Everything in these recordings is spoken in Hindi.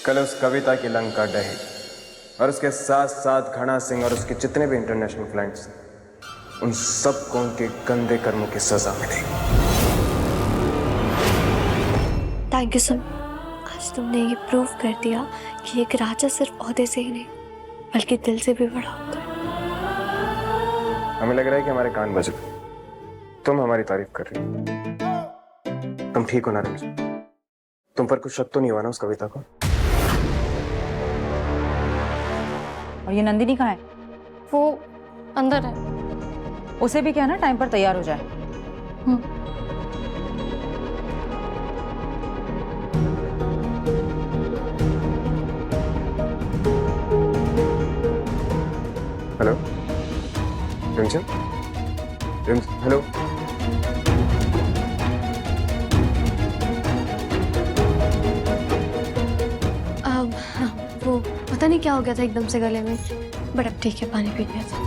कल उस कविता की लंका ढही और उसके साथ साथ घना सिंह और उसके जितने भी इंटरनेशनल क्लाइंट्स उन सबको उनके गंदे कर्मों की सजा मिलेगी। Thank you sir. आज तुमने ये प्रूव कर दिया कि एक राजा सिर्फ ओहदे से ही नहीं बल्कि दिल से भी बड़ा होता है। हमें लग रहा है कि हमारे कान बज गए। तुम हमारी तारीफ कर रही हो। तुम ठीक हो ना रंजन? तुम पर कुछ शक तो नहीं हुआ ना उस कविता को? और ये नंदिनी कहाँ है? वो अंदर है। उसे भी क्या ना टाइम पर तैयार हो जाए। Hello Ranjan, hello. वो पता नहीं क्या हो गया था एकदम से गले में, बट अब ठीक है, पानी पी लिया था।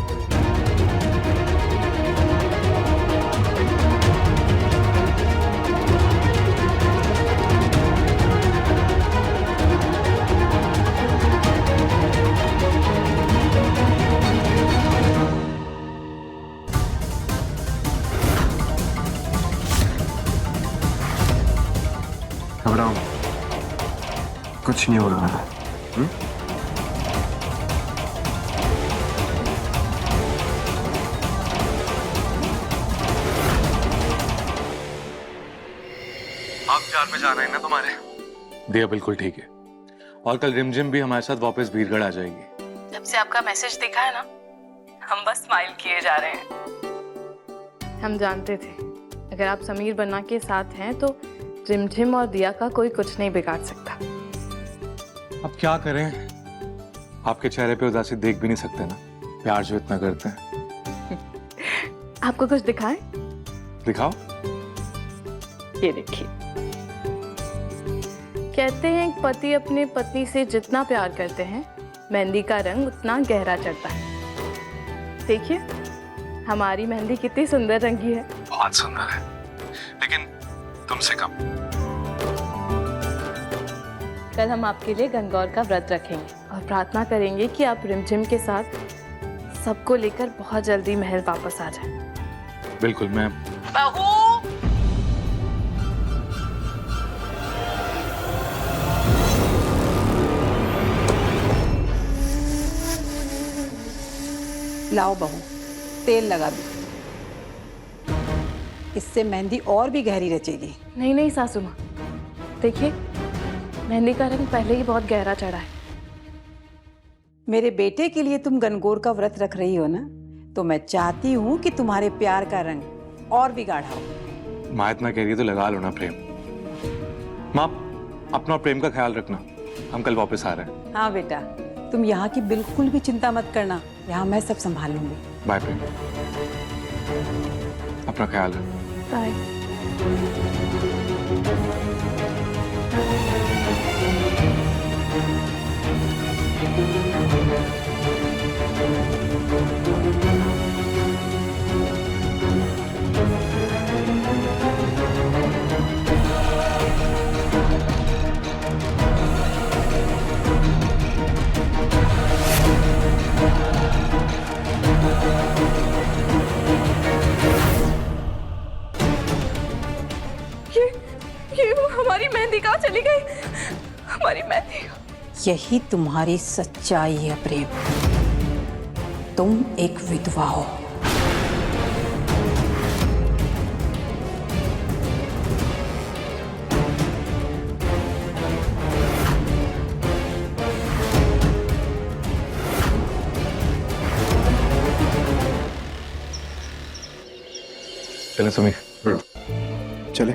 घबराओ, कुछ नहीं हो रहा है। आप 4 में जाना है ना तुम्हारे? दिया बिल्कुल ठीक है। और कल रिमझिम भी हमारे साथ वापस भीड़गढ़ आ जाएगी। जब से आपका मैसेज दिखा है ना, हम बस स्माइल किए जा रहे हैं। हम जानते थे अगर आप समीर बन्ना के साथ हैं तो रिमझिम और दिया का कोई कुछ नहीं बिगाड़ सकता। अब क्या करें, आपके चेहरे पे उदासी देख भी नहीं सकते ना, प्यार जो इतना करते हैं। आपको कुछ दिखाएं? दिखाओ। ये देखिए, कहते हैं एक पति अपने पत्नी से जितना प्यार करते हैं मेहंदी का रंग उतना गहरा चढ़ता है। देखिए हमारी मेहंदी कितनी सुंदर रंगी है। बहुत सुंदर है, लेकिन तुमसे कम। कल हम आपके लिए गंगौर का व्रत रखेंगे और प्रार्थना करेंगे कि आप रिमझिम के साथ सबको लेकर बहुत जल्दी महल वापस आ जाएं। बिल्कुल। मैं बहू, लाओ बहू, तेल लगा दो, इससे मेहंदी और भी गहरी रचेगी। नहीं नहीं सासू माँ, देखिए मेहंदी का रंग पहले ही बहुत गहरा चढ़ा है। मेरे बेटे के लिए तुम गनगौर का व्रत रख रही हो ना, तो मैं चाहती हूँ कि तुम्हारे प्यार का रंग और भी गाढ़ा हो। माँ इतना कह रही है तो लगा लो ना प्रेम। माँ अपना और प्रेम का ख्याल रखना, हम कल वापस आ रहे हैं। हाँ बेटा, तुम यहाँ की बिल्कुल भी चिंता मत करना, यहाँ मैं सब संभाल लूंगी। बाय प्रेम, अपना ख्याल रखना। बाय। ये वो हमारी मेहंदी कहाँ चली गई? हमारी मेहंदी। यही तुम्हारी सच्चाई है प्रेम, तुम एक विधवा हो। चलें समीर। चले।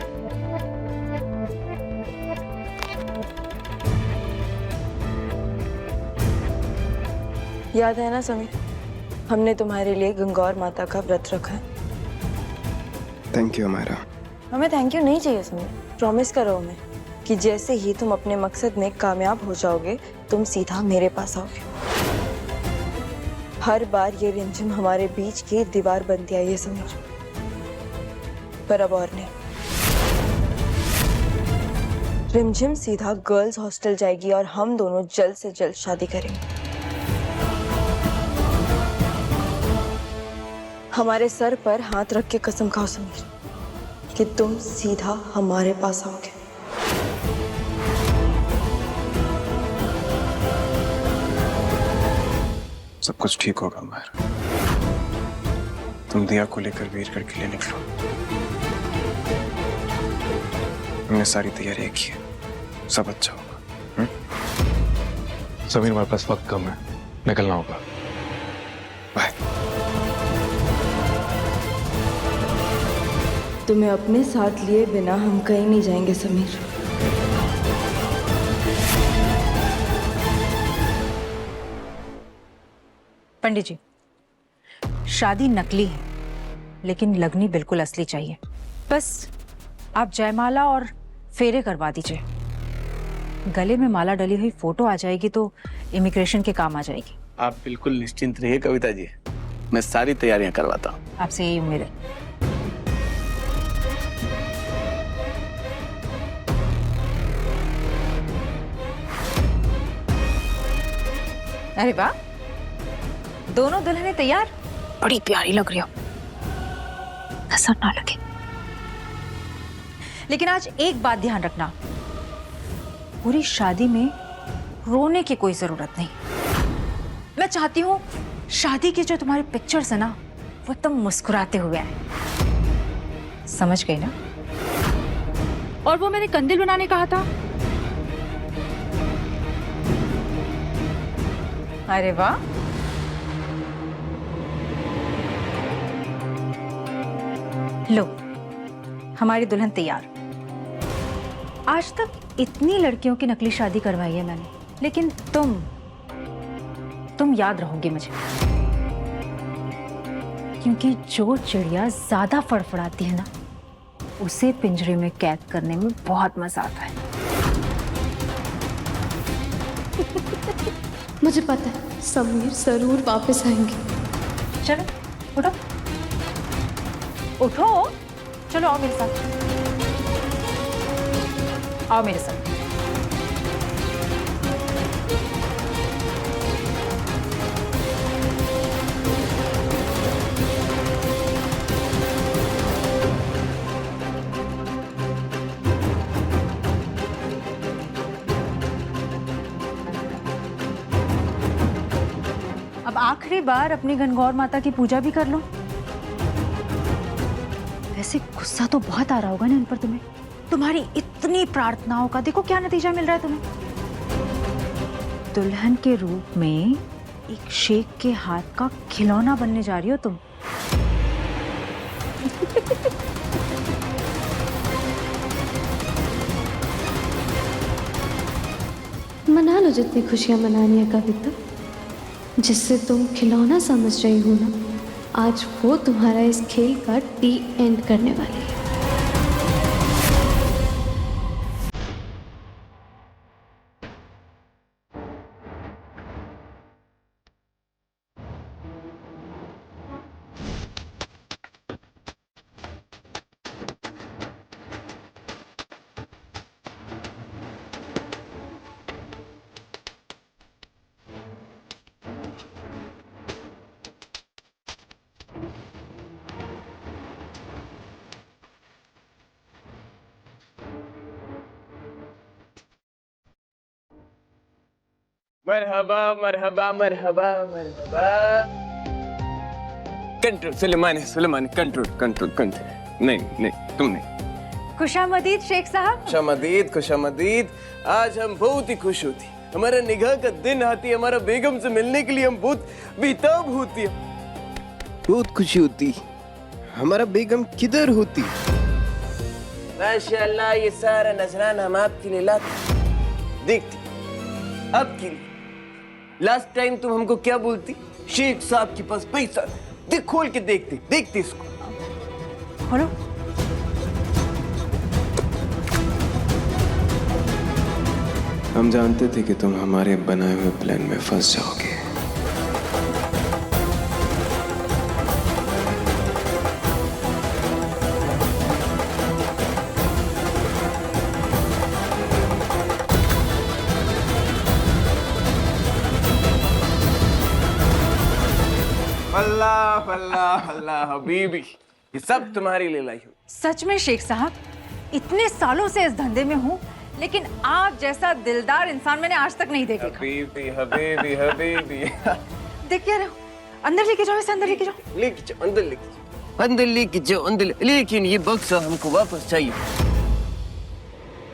याद है ना समीर, हमने तुम्हारे लिए गंगौर माता का व्रत रखा है। Thank you Amayra. हमें थैंक यू नहीं चाहिए समीर, प्रॉमिस करो हमें कि जैसे ही तुम अपने मकसद में कामयाब हो जाओगे तुम सीधा मेरे पास आओगे। हर बार ये रिमझिम हमारे बीच की दीवार बनती आई है समीर, पर अब और नहीं। रिमझिम सीधा गर्ल्स हॉस्टल जाएगी और हम दोनों जल्द से जल्द शादी करेंगे। हमारे सर पर हाथ रख के कसम खाओ समीर कि तुम सीधा हमारे पास आओगे। सब कुछ ठीक होगा माहिरा। तुम दिया को लेकर वीरगढ़ के लिए निकलो। हमने सारी तैयारियां की है, सब अच्छा होगा। समीर, हमारे पास वक्त कम है, निकलना होगा। बाय। तुम्हें अपने साथ लिए बिना हम कहीं नहीं जाएंगे समीर। पंडित जी, शादी नकली है लेकिन लगनी बिल्कुल असली चाहिए। बस आप जयमाला और फेरे करवा दीजिए। गले में माला डली हुई फोटो आ जाएगी तो इमिग्रेशन के काम आ जाएगी। आप बिल्कुल निश्चिंत रहिए कविता जी, मैं सारी तैयारियां करवाता हूँ। आपसे यही उम्मीद है। अरे वाह, दोनों दुल्हनें तैयार, बड़ी प्यारी लग रही हो। नजर ना लगे। लेकिन आज एक बात ध्यान रखना, पूरी शादी में रोने की कोई जरूरत नहीं। मैं चाहती हूँ शादी के जो तुम्हारे पिक्चर्स है ना, वो एकदम मुस्कुराते हुए आए। समझ गई ना? और वो मैंने कंदिल बनाने कहा था। अरे वाह, लो हमारी दुल्हन तैयार। आज तक इतनी लड़कियों की नकली शादी करवाई है मैंने, लेकिन तुम याद रहोगे मुझे, क्योंकि जो चिड़िया ज्यादा फड़फड़ाती है ना, उसे पिंजरे में कैद करने में बहुत मजा आता है। मुझे पता है समीर जरूर वापस आएंगे। चलो उठो उठो, चलो आओ मेरे साथ, आओ मेरे साथ। अब आखिरी बार अपनी गणगौर माता की पूजा भी कर लो। वैसे गुस्सा तो बहुत आ रहा होगा ना इन पर तुम्हें। तुम्हारी इतनी प्रार्थनाओं का देखो क्या नतीजा मिल रहा है तुम्हें। दुल्हन के रूप में एक शेख के हाथ का खिलौना बनने जा रही हो तुम। मना लो जितनी खुशियां मनानी है कविता। जिससे तुम खिलौना समझ रही हो ना, आज वो तुम्हारा इस खेल का टी एंड करने वाली है। मरहबा मरहबा मरहबा मरहबा। कंट्रोल सुलेमानी सुलेमानी, कंट्रोल कंट्रोल कंट्रोल। नहीं नहीं तुम नहीं। खुशामदीद शेख साहब। खुशामदीद खुशामदीद। आज हम बहुत ही खुश होती, हमारा निगाह का दिन आती, हमारा बेगम से मिलने के लिए हम बहुत बेताब होती, बहुत खुशी होती। हमारा बेगम किधर होती? माशाल्लाह, ये सारा नजराना हम आपके लिए लाते। देखती आपके लिए। लास्ट टाइम तुम हमको क्या बोलती? शेख साहब के पास पैसा। देख खोल के देखते देखते इसको खोलो। हम जानते थे कि तुम हमारे बनाए हुए प्लान में फंस जाओगे। अल्लाह अल्लाह अल्लाह हबीबी, ये सब तुम्हारे लिए लाई हूँ। सच में शेख साहब, इतने सालों से इस धंधे में हूँ, लेकिन आप जैसा दिलदार इंसान मैंने आज तक नहीं देखा। हबीबी हबीबी हबीबी। देख क्या रहे हो? अंदर लेके जाओ, इसे अंदर लेके जाओ। लेके जाओ, अंदर लेके जाओ, अंदर लेके जाओ, अंदर। लेकिन ये बक्सा हमको वापस चाहिए।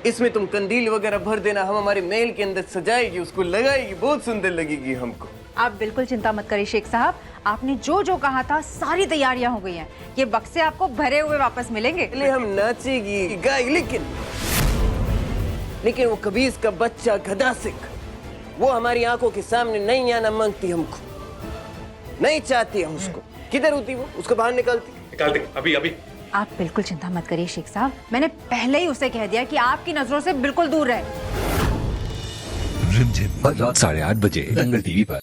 इसमें तुम कंदील वगैरह भर देना, हम हमारे महल के अंदर सजाएगी, उसको लगाएगी, बहुत सुंदर लगेगी हमको। आप बिल्कुल चिंता मत करिए शेख साहब, आपने जो जो कहा था सारी तैयारियां हो गई हैं। ये बक्से आपको भरे हुए वापस मिलेंगे। पहले हम नाचेगी गाएगी, लेकिन वो कबीज का बच्चा गधा सिख, वो हमारी आंखों के सामने नहीं आना मांगती हमको, नहीं चाहती हम उसको। किधर होती वो? उसको बाहर निकालती। अभी अभी। आप बिल्कुल चिंता मत करिए शेख साहब, मैंने पहले ही उसे कह दिया कि आपकी नजरों से बिल्कुल दूर रहे। रिमझिम रात 8:30 बजे दंगल टीवी पर।